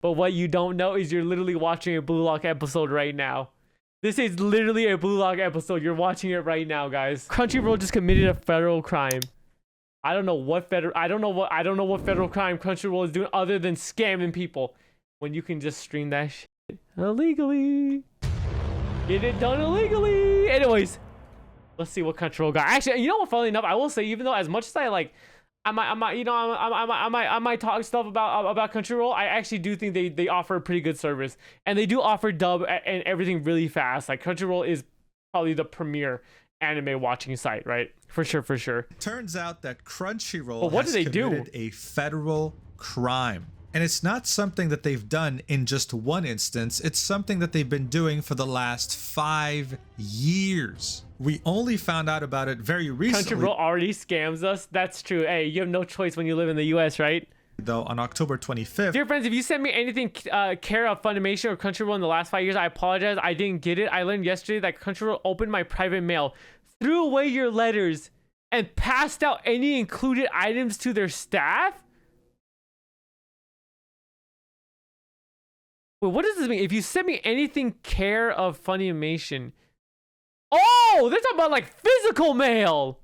But what you don't know is you're literally watching a Blue Lock episode right now. This is literally a Blue Lock episode. You're watching it right now, guys. Crunchyroll just committed a federal crime. I don't know what federal crime Crunchyroll is doing other than scamming people when you can just stream that shit illegally. Get it done illegally. Anyways, let's see what Crunchyroll got. Actually, you know what? Funnily enough, I will say, even though as much as I like, I might talk stuff about Crunchyroll, I actually do think they offer a pretty good service, and they do offer dub and everything really fast. Like Crunchyroll is probably the premier anime watching site, right? For sure. Turns out that Crunchyroll what has do they committed a federal crime. And it's not something that they've done in just one instance. It's something that they've been doing for the last 5 years. We only found out about it very recently. Crunchyroll already scams us. That's true. Hey, you have no choice when you live in the US, right? Though on October 25th. Dear friends, if you sent me anything care of Funimation or Crunchyroll in the last 5 years, I apologize. I didn't get it. I learned yesterday that Crunchyroll opened my private mail, threw away your letters, and passed out any included items to their staff? Wait, what does this mean? If you send me anything care of Funimation... Oh, they're talking about like physical mail!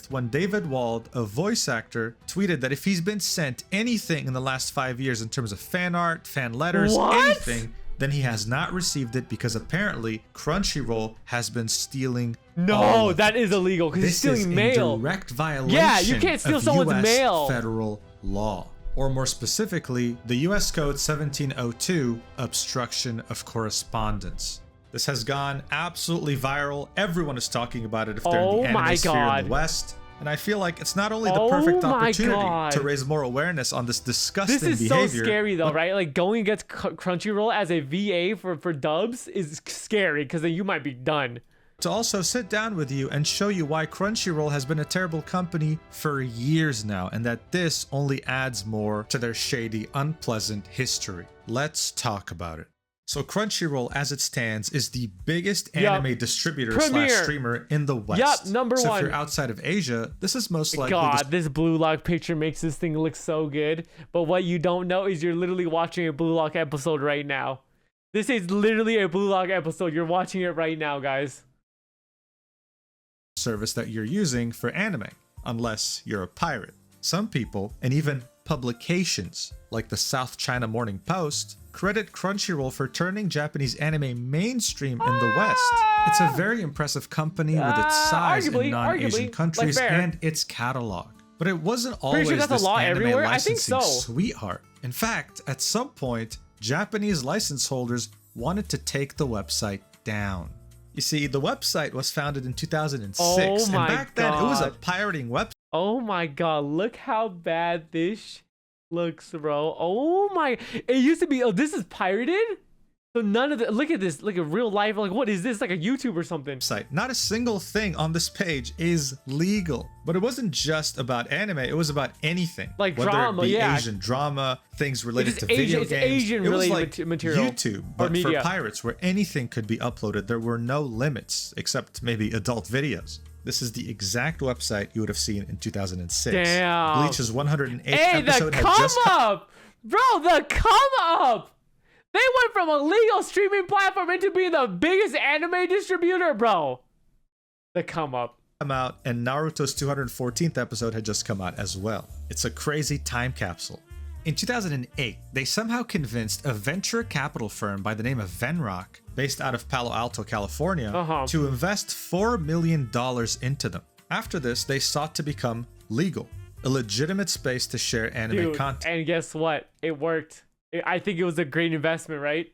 When David Wald, a voice actor, tweeted that if he's been sent anything in the last 5 years in terms of fan art, fan letters, anything, then he has not received it because apparently Crunchyroll has been stealing. No, that is illegal because he's stealing mail. This is a direct violation. Yeah, you can't steal of someone's US mail. Federal law. Or more specifically, the US Code 1702, obstruction of correspondence. This has gone absolutely viral. Everyone is talking about it if they're in the anime sphere in the West. And I feel like it's not only the perfect opportunity to raise more awareness on this disgusting behavior. This is so scary though, right? Like going against Crunchyroll as a VA for dubs is scary because then you might be done. To also sit down with you and show you why Crunchyroll has been a terrible company for years now, and that this only adds more to their shady, unpleasant history. Let's talk about it. So Crunchyroll, as it stands, is the biggest anime distributor / streamer in the West. Yep, number one. So if you're outside of Asia, this is most likely... God, this Blue Lock picture makes this thing look so good. But what you don't know is you're literally watching a Blue Lock episode right now. This is literally a Blue Lock episode. You're watching it right now, guys. Service that you're using for anime, unless you're a pirate. Some people, and even publications like the South China Morning Post, credit Crunchyroll for turning Japanese anime mainstream in the West. It's a very impressive company with its size in non-Asian countries and its catalog. But it wasn't always this anime licensing sweetheart. In fact, at some point, Japanese license holders wanted to take the website down. You see, the website was founded in 2006, and back then it was a pirating website. Oh my god, look how bad this looks, bro. Oh my, it used to be, oh, this is pirated? So none of the, look at this, like a real life, like what is this, like a YouTube or something? Not a single thing on this page is legal. But it wasn't just about anime, it was about anything. Like whether drama, it be Asian drama, things related to video games. Asian related like material. YouTube, but for pirates, where anything could be uploaded. There were no limits, except maybe adult videos. This is the exact website you would have seen in 2006. Damn. Bleach's 108th episode had just come up! Bro, the come up! They went from a legal streaming platform into being the biggest anime distributor, bro. The come up. Out, and Naruto's 214th episode had just come out as well. It's a crazy time capsule. In 2008, they somehow convinced a venture capital firm by the name of Venrock, based out of Palo Alto, California, to invest $4 million into them. After this, they sought to become legal, a legitimate space to share anime content. And guess what? It worked. I think it was a great investment, right?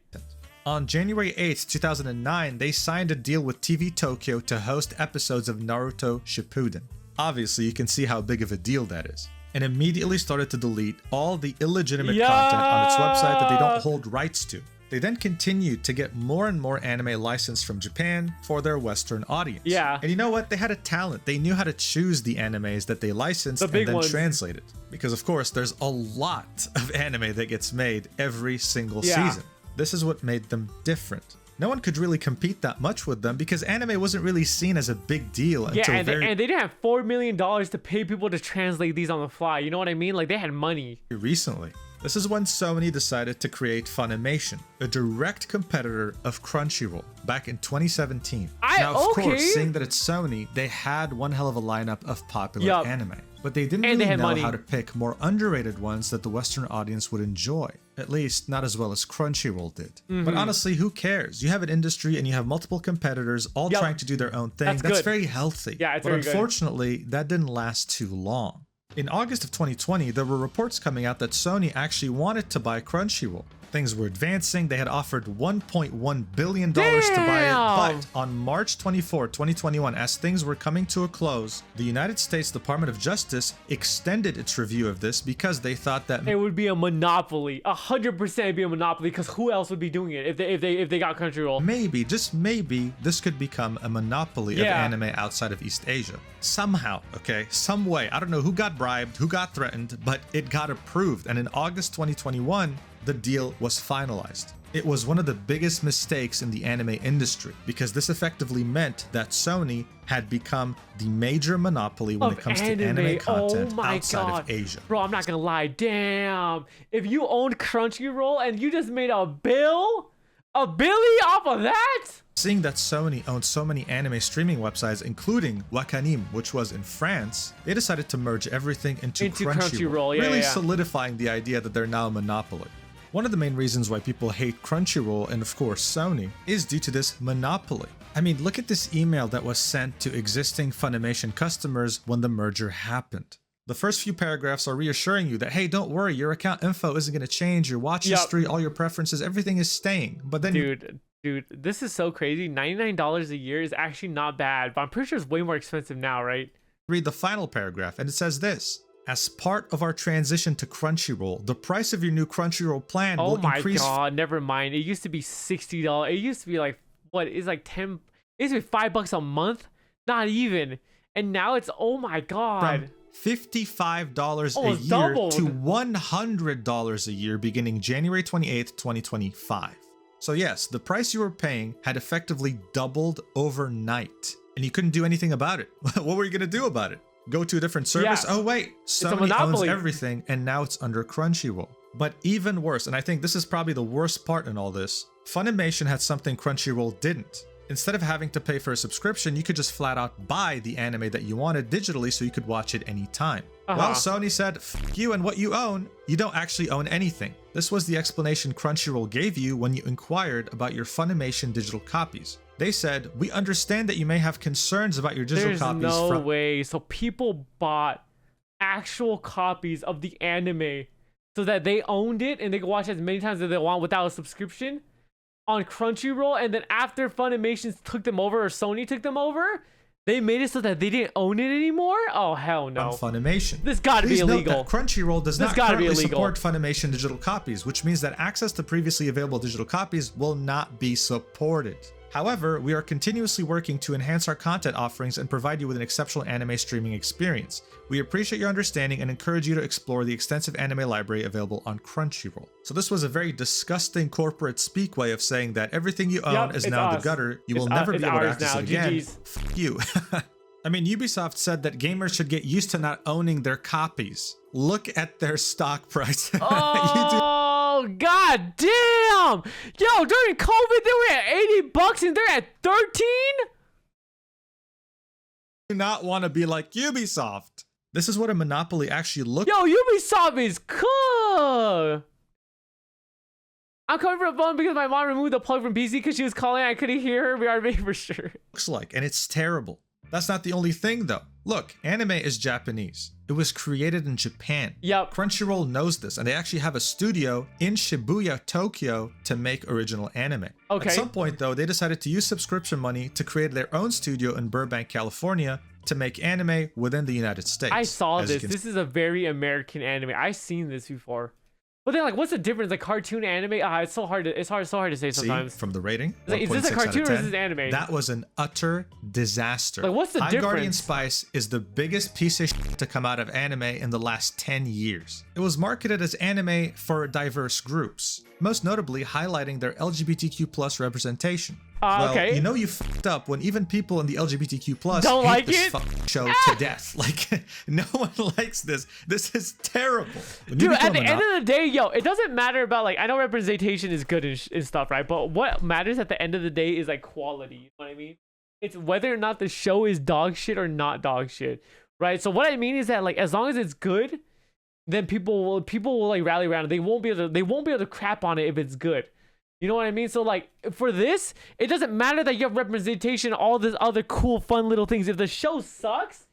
On January 8th, 2009, they signed a deal with TV Tokyo to host episodes of Naruto Shippuden. Obviously, you can see how big of a deal that is. And immediately started to delete all the illegitimate content on its website that they don't hold rights to. They then continued to get more and more anime licensed from Japan for their Western audience. Yeah. And you know what? They had a talent. They knew how to choose the animes that they licensed and then translated. Because of course, there's a lot of anime that gets made every single season. This is what made them different. No one could really compete that much with them because anime wasn't really seen as a big deal until and they didn't have $4 million to pay people to translate these on the fly. You know what I mean? Like they had money. Recently. This is when Sony decided to create Funimation, a direct competitor of Crunchyroll, back in 2017. Now, of course, seeing that it's Sony, they had one hell of a lineup of popular anime, but they didn't really know how to pick more underrated ones that the Western audience would enjoy. At least, not as well as Crunchyroll did. But honestly, who cares? You have an industry and you have multiple competitors all trying to do their own thing. That's very healthy. Yeah, it's but very good. Unfortunately, that didn't last too long. In August of 2020, there were reports coming out that Sony actually wanted to buy Crunchyroll. Things were advancing. They had offered $1.1 billion to buy it. But on March 24, 2021, as things were coming to a close, the United States Department of Justice extended its review of this because they thought that it would be a monopoly. 100% be a monopoly, because who else would be doing it if they got Crunchyroll? Maybe, just maybe, this could become a monopoly of anime outside of East Asia. Somehow, okay? Some way. I don't know who got bribed, who got threatened, but it got approved. And in August 2021, the deal was finalized. It was one of the biggest mistakes in the anime industry because this effectively meant that Sony had become the major monopoly when it comes to anime content outside of Asia. Bro, I'm not gonna lie. Damn. If you owned Crunchyroll and you just made a billy off of that? Seeing that Sony owned so many anime streaming websites, including Wakanim, which was in France, they decided to merge everything into Crunchyroll, really solidifying the idea that they're now a monopoly. One of the main reasons why people hate Crunchyroll and of course Sony is due to this monopoly. I mean, look at this email that was sent to existing Funimation customers when the merger happened. The first few paragraphs are reassuring you that, hey, don't worry, your account info isn't going to change, your watch history, all your preferences, everything is staying. But then Dude, this is so crazy. $99 a year is actually not bad, but I'm pretty sure it's way more expensive now, right? Read the final paragraph, and it says this. As part of our transition to Crunchyroll, the price of your new Crunchyroll plan will increase... Oh my god, never mind. It used to be $60. It used to be like, what, it's like 10... It used to be $5 a month? Not even. And now it's, oh my god. From $55 a year to $100 a year beginning January 28th, 2025. So yes, the price you were paying had effectively doubled overnight, and you couldn't do anything about it. What were you going to do about it? Go to a different service? Oh wait, Sony owns everything, and now it's under Crunchyroll. But even worse, and I think this is probably the worst part in all this, Funimation had something Crunchyroll didn't. Instead of having to pay for a subscription, you could just flat out buy the anime that you wanted digitally so you could watch it anytime. Well, Sony said, F you and what you own. You don't actually own anything. This was the explanation Crunchyroll gave you when you inquired about your Funimation digital copies. They said, we understand that you may have concerns about your digital copies. There's no way. So people bought actual copies of the anime so that they owned it and they could watch it as many times as they want without a subscription on Crunchyroll, and then after Funimation took them over, or Sony took them over, they made it so that they didn't own it anymore? Oh, hell no. On Funimation. This gotta be illegal. Note that Crunchyroll does not currently support Funimation digital copies, which means that access to previously available digital copies will not be supported. However, we are continuously working to enhance our content offerings and provide you with an exceptional anime streaming experience. We appreciate your understanding and encourage you to explore the extensive anime library available on Crunchyroll. So this was a very disgusting corporate speak way of saying that everything you own is now the gutter. You will never be able to access it again. F you. I mean, Ubisoft said that gamers should get used to not owning their copies. Look at their stock price. Oh, god damn! Yo, during COVID, they were at $80 and they're at 13? Do not want to be like Ubisoft. This is what a monopoly actually looks like. Yo, Ubisoft is cool! I'm coming from a phone because my mom removed the plug from PC because she was calling. I couldn't hear her. We are making for sure. Looks like, and it's terrible. That's not the only thing though. Look, anime is Japanese. It was created in Japan. Yep. Crunchyroll knows this, and they actually have a studio in Shibuya, Tokyo to make original anime. Okay. At some point though, they decided to use subscription money to create their own studio in Burbank, California to make anime within the United States. I saw this. This is a very American anime. I've seen this before. But then, like, what's the difference? Like cartoon anime? It's so hard to say sometimes. See, from the rating, like, is this a cartoon or is this anime? That was an utter disaster. Like, what's the difference? Guardian Spice is the biggest piece of shit to come out of anime in the last 10 years. It was marketed as anime for diverse groups. most notably highlighting their LGBTQ plus representation. Well, okay. you know you fucked up when even people in the LGBTQ plus Don't hate like this it? fucking show to death. Like, no one likes this. This is terrible. When you Dude, at become the end of the day, yo, it doesn't matter about, like, I know representation is good and stuff, right? But what matters at the end of the day is, like, quality. You know what I mean? It's whether or not the show is dog shit or not dog shit, right? So what I mean is that, like, as long as it's good, then people will like rally around it. They won't be able to crap on it if it's good. You know what I mean? So, like, for this, it doesn't matter that you have representation, all this other cool, fun little things. If the show sucks,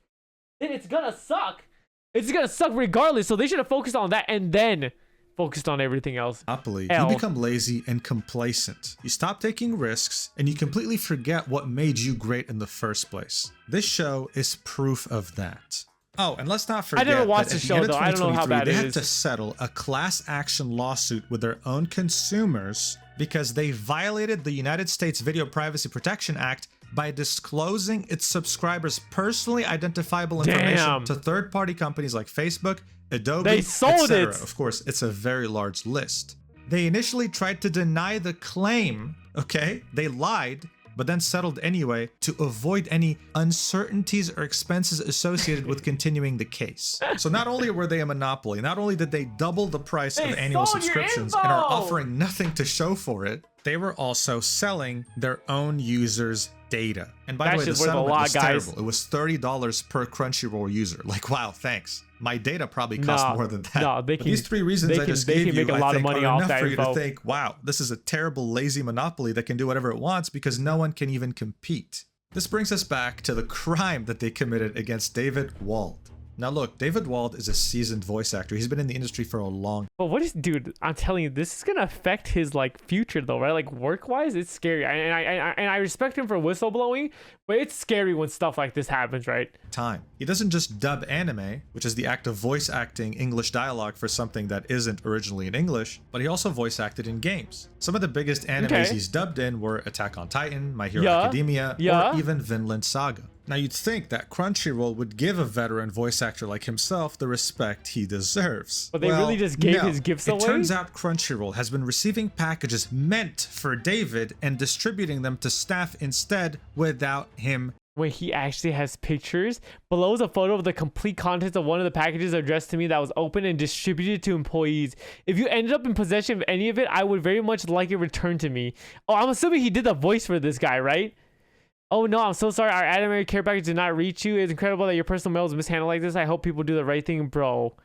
then it's gonna suck. It's gonna suck regardless. So they should have focused on that and then focused on everything else. Monopoly, you become lazy and complacent. You stop taking risks and you completely forget what made you great in the first place. This show is proof of that. Oh, and let's not forget I never watched that the show, though. I don't know how bad they it had is. to settle a class action lawsuit with their own consumers because they violated the United States Video Privacy Protection Act by disclosing its subscribers' personally identifiable information Damn. to third-party companies like Facebook, Adobe, They sold etc. it. Of course, it's a very large list. They initially tried to deny the claim, okay? They lied, but then settled anyway to avoid any uncertainties or expenses associated with continuing the case. So not only were they a monopoly, not only did they double the price of annual sold your subscriptions info. and are offering nothing to show for it, they were also selling their own users' data. And by the way, the settlement was terrible. It was $30 per Crunchyroll user. Like, wow, thanks. My data probably costs more than that. No, But these three reasons I just gave you, make a lot I of think, money are off enough that for you to info. think, wow, this is a terrible, lazy monopoly that can do whatever it wants because no one can even compete. This brings us back to the crime that they committed against David Wald. Now look, David Wald is a seasoned voice actor. He's been in the industry for a long But what is, dude? I'm telling you, this is gonna affect his like future though, right? Like work-wise, it's scary. And I respect him for whistleblowing, but it's scary when stuff like this happens, right? time. He doesn't just dub anime, which is the act of voice acting English dialogue for something that isn't originally in English, but he also voice acted in games. Some of the biggest animes he's dubbed in were Attack on Titan, My Hero Academia, or even Vinland Saga. Now you'd think that Crunchyroll would give a veteran voice actor like himself the respect he deserves. But they really just gave his gifts away? It turns out Crunchyroll has been receiving packages meant for David and distributing them to staff instead without him. Wait, he actually has pictures? Below is a photo of the complete contents of one of the packages addressed to me that was open and distributed to employees. If you ended up in possession of any of it, I would very much like it returned to me. Oh, I'm assuming he did the voice for this guy, right? Oh no, I'm so sorry. Our anime care package did not reach you. It's incredible that your personal mail was mishandled like this. I hope people do the right thing, bro.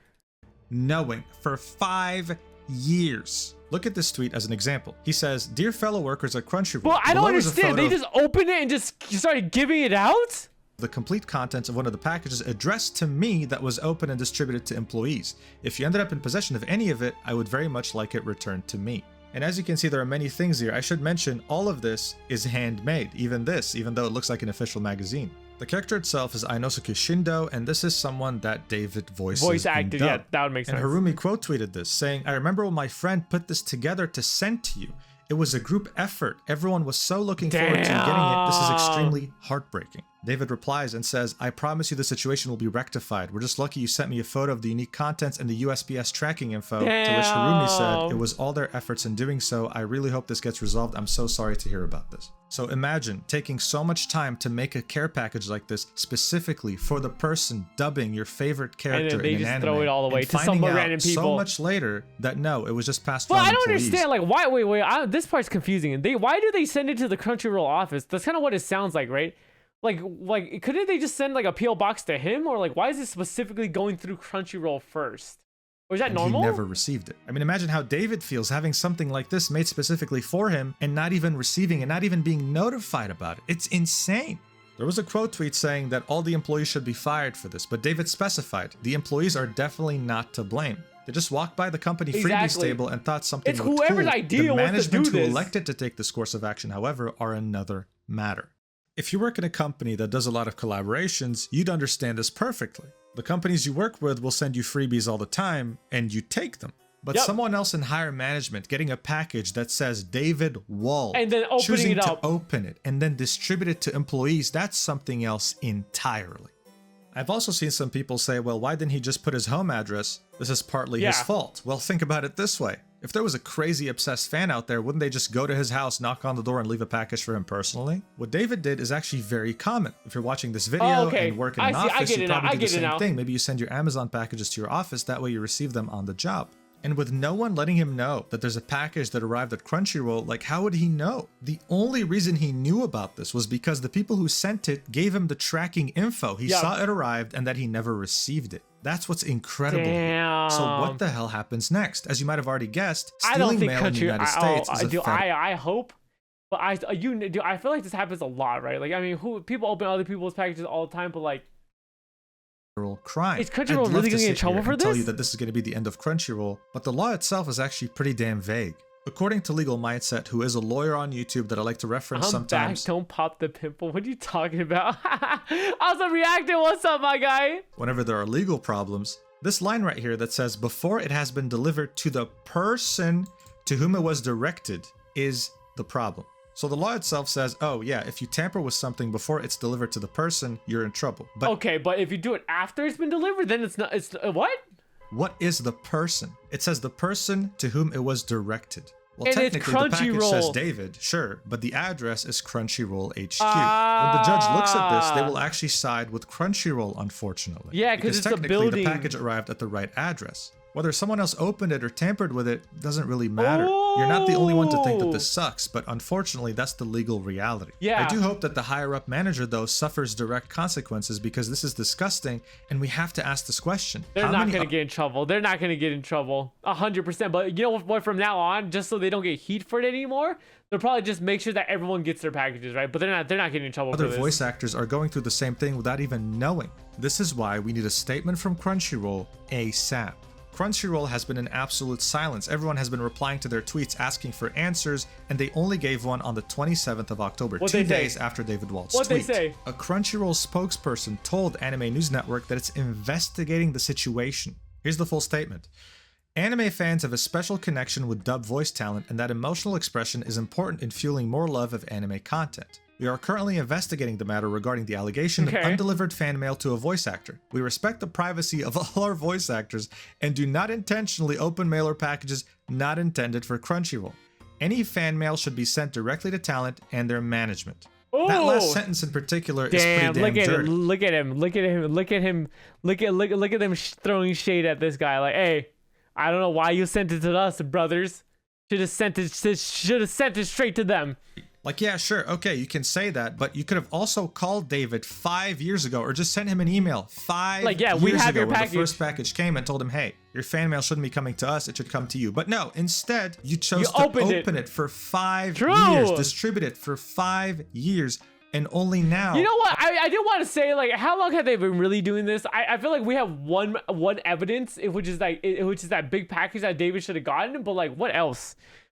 Knowing for 5 years. Look at this tweet as an example. He says, "Dear fellow workers at Crunchyroll." Well, I don't understand. They just opened it and just started giving it out? The complete contents of one of the packages addressed to me that was open and distributed to employees. If you ended up in possession of any of it, I would very much like it returned to me. And as you can see, there are many things here. I should mention all of this is handmade, even this, even though it looks like an official magazine. The character itself is Inosuke Shindo, and this is someone that David voices. Voice acted, yeah, that would make sense. And Harumi quote tweeted this, saying, "I remember when my friend put this together to send to you. It was a group effort. Everyone was so looking forward to getting it. This is extremely heartbreaking." David replies and says, "I promise you the situation will be rectified. We're just lucky you sent me a photo of the unique contents and the USPS tracking info." Damn. To which Harumi said, "It was all their efforts in doing so. I really hope this gets resolved. I'm so sorry to hear about this." So imagine taking so much time to make a care package like this specifically for the person dubbing your favorite character in an anime. And they just throw it all away to some random people. So much later that no, it was just passed. Well, I don't understand. Like, why? Wait. This part's confusing. Why do they send it to the Crunchyroll office? That's kind of what it sounds like, right? Like, couldn't they just send like a PO box to him, or like, why is it specifically going through Crunchyroll first? Or is that normal? He never received it. I mean, imagine how David feels having something like this made specifically for him and not even receiving and not even being notified about it. It's insane. There was a quote tweet saying that all the employees should be fired for this, but David specified the employees are definitely not to blame. They just walked by the company freebies table and thought something looked cool. It's whoever's idea was to do this. The management who elected to take this course of action, however, are another matter. If you work in a company that does a lot of collaborations, you'd understand this perfectly. The companies you work with will send you freebies all the time, and you take them. But someone else in higher management getting a package that says David Wald, and then choosing to open it and then distribute it to employees, that's something else entirely. I've also seen some people say, well, why didn't he just put his home address? This is partly his fault. Well, think about it this way. If there was a crazy obsessed fan out there, wouldn't they just go to his house, knock on the door, and leave a package for him personally? What David did is actually very common. If you're watching this video and work in an office, you probably do the same thing. Maybe you send your Amazon packages to your office, that way you receive them on the job. And with no one letting him know that there's a package that arrived at Crunchyroll, like how would he know? The only reason he knew about this was because the people who sent it gave him the tracking info. He saw it arrived and that he never received it. That's what's incredible. Damn. So what the hell happens next? As you might have already guessed, I don't stealing think mail in the United States is a I hope, but I feel like this happens a lot, right? Like, I mean, people open other people's packages all the time, but like, crime. Is Crunchyroll really gonna get in trouble for this? Tell you that this is going to be the end of Crunchyroll, but the law itself is actually pretty damn vague. According to Legal Mindset, who is a lawyer on YouTube that I like to reference sometimes. Don't pop the pimple. What are you talking about? Also reacting. What's up, my guy? Whenever there are legal problems, this line right here that says before it has been delivered to the person to whom it was directed is the problem. So the law itself says, oh yeah, if you tamper with something before it's delivered to the person, you're in trouble. But okay, but if you do it after it's been delivered, then it's not. It's what? What is the person? It says the person to whom it was directed. Well, and technically the package says David, sure, but the address is Crunchyroll HQ. When the judge looks at this, they will actually side with Crunchyroll, unfortunately. Yeah, because it's technically a building. The package arrived at the right address. Whether someone else opened it or tampered with it doesn't really matter. You're not the only one to think that this sucks, but unfortunately, that's the legal reality. Yeah. I do hope that the higher-up manager, though, suffers direct consequences because this is disgusting, and we have to ask this question. They're not going to get in trouble. They're not going to get in trouble. 100%. But you know what? From now on, just so they don't get heat for it anymore, they'll probably just make sure that everyone gets their packages, right? But they're not getting in trouble for this. Other voice actors are going through the same thing without even knowing. This is why we need a statement from Crunchyroll ASAP. Crunchyroll has been in absolute silence. Everyone has been replying to their tweets asking for answers, and they only gave one on the 27th of October, 2 days after David Walt's tweet. What'd they say? A Crunchyroll spokesperson told Anime News Network that it's investigating the situation. Here's the full statement. Anime fans have a special connection with dub voice talent, and that emotional expression is important in fueling more love of anime content. We are currently investigating the matter regarding the allegation of undelivered fan mail to a voice actor. We respect the privacy of all our voice actors and do not intentionally open mail or packages not intended for Crunchyroll. Any fan mail should be sent directly to talent and their management. Ooh. That last sentence in particular is pretty damn dirty. Look at him. Look at them throwing shade at this guy. Like, hey, I don't know why you sent it to us, brothers. Should have sent it straight to them. Like, yeah, sure, okay, you can say that, but you could have also called David 5 years ago or just sent him an email 5 years ago when the first package came and told him, hey, your fan mail shouldn't be coming to us, it should come to you. But no, instead, you chose to open it for 5 years, distribute it for 5 years, and only now... You know what? I did want to say, like, how long have they been really doing this? I feel like we have one evidence, which is that big package that David should have gotten, but like, what else?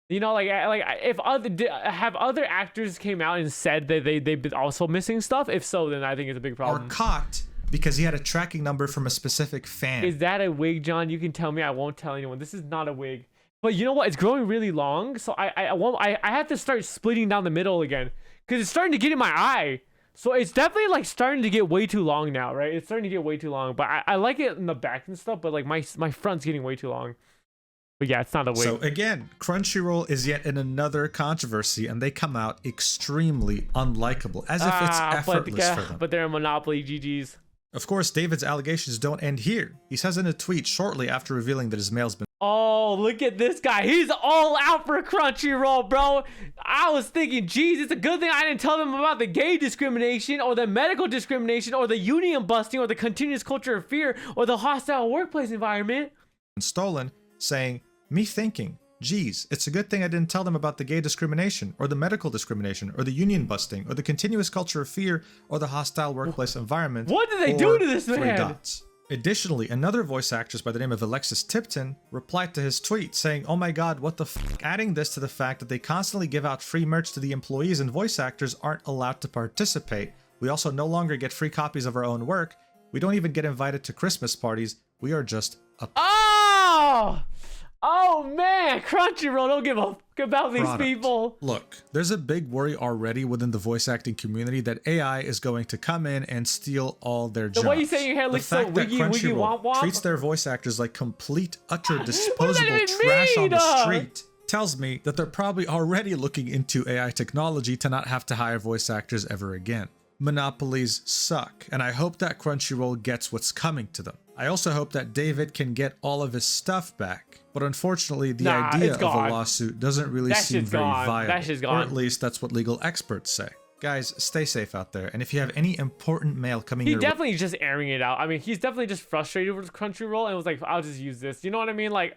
You know, like if other actors came out and said that they've been also missing stuff? If so, then I think it's a big problem. Or caught because he had a tracking number from a specific fan. Is that a wig, John? You can tell me. I won't tell anyone. This is not a wig. But you know what? It's growing really long, so I have to start splitting down the middle again because it's starting to get in my eye. So it's definitely like starting to get way too long now, right? It's starting to get way too long. But I like it in the back and stuff. But like my front's getting way too long. But yeah, it's not a wig. So again, Crunchyroll is yet in another controversy, and they come out extremely unlikable, as if it's effortless for them. But they're a monopoly, GG's. Of course, David's allegations don't end here. He says in a tweet shortly after revealing that his mail's been... Oh, look at this guy. He's all out for Crunchyroll, bro. I was thinking, geez, it's a good thing I didn't tell them about the gay discrimination or the medical discrimination or the union busting or the continuous culture of fear or the hostile workplace environment. Stolen, saying... Me thinking, geez, it's a good thing I didn't tell them about the gay discrimination, or the medical discrimination, or the union busting, or the continuous culture of fear, or the hostile workplace environment. What did they do to this man? Additionally, another voice actress by the name of Alexis Tipton replied to his tweet saying, oh my god, what the f***, adding this to the fact that they constantly give out free merch to the employees and voice actors aren't allowed to participate. We also no longer get free copies of our own work. We don't even get invited to Christmas parties. We are just a... Oh! Oh man, Crunchyroll don't give a fuck about these Product. people. Look, there's a big worry already within the voice acting community that AI is going to come in and steal all their jobs. The way you say your hair looks so wiggy, wiggy, womp, womp. treats their voice actors like complete, utter, What does disposable that even trash on mean? the street tells me that they're probably already looking into AI technology to not have to hire voice actors ever again. Monopolies suck, and I hope that Crunchyroll gets what's coming to them. I also hope that David can get all of his stuff back, but unfortunately the idea of a lawsuit doesn't really seem very viable, that shit's gone. or at least that's what legal experts say. Guys, stay safe out there, and if you have any important mail coming your way, He definitely just airing it out. I mean, he's definitely just frustrated with Crunchyroll and was like, I'll just use this. You know what I mean? Like,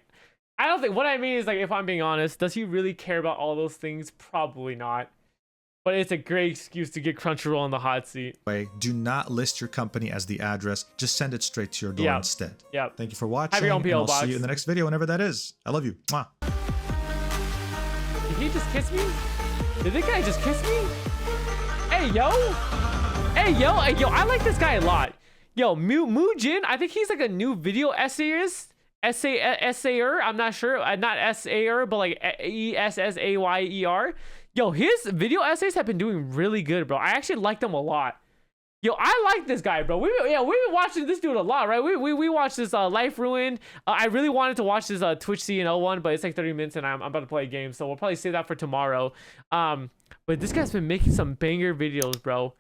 I don't think, what I mean is, like, if I'm being honest, does he really care about all those things? Probably not. But it's a great excuse to get Crunchyroll on the hot seat. do not list your company as the address. Just send it straight to your door instead. Yep. Thank you for watching, Have your own and PO I'll box. see you in the next video, whenever that is. I love you. Mwah. Did he just kiss me? Did this guy just kiss me? Hey, yo. Hey, yo. Hey, yo. I like this guy a lot. Yo, Mu-Jin, I think he's like a new video essayist. Essayer. I'm not sure. Not essayer, but like Essayer. Yo, his video essays have been doing really good, bro. I actually like them a lot. Yo, I like this guy, bro. We've been watching this dude a lot, right? We watched this Life Ruined. I really wanted to watch this Twitch CNO one, but it's like 30 minutes and I'm about to play a game, so we'll probably save that for tomorrow. But this guy's been making some banger videos, bro.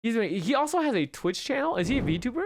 He also has a Twitch channel. Is he a VTuber?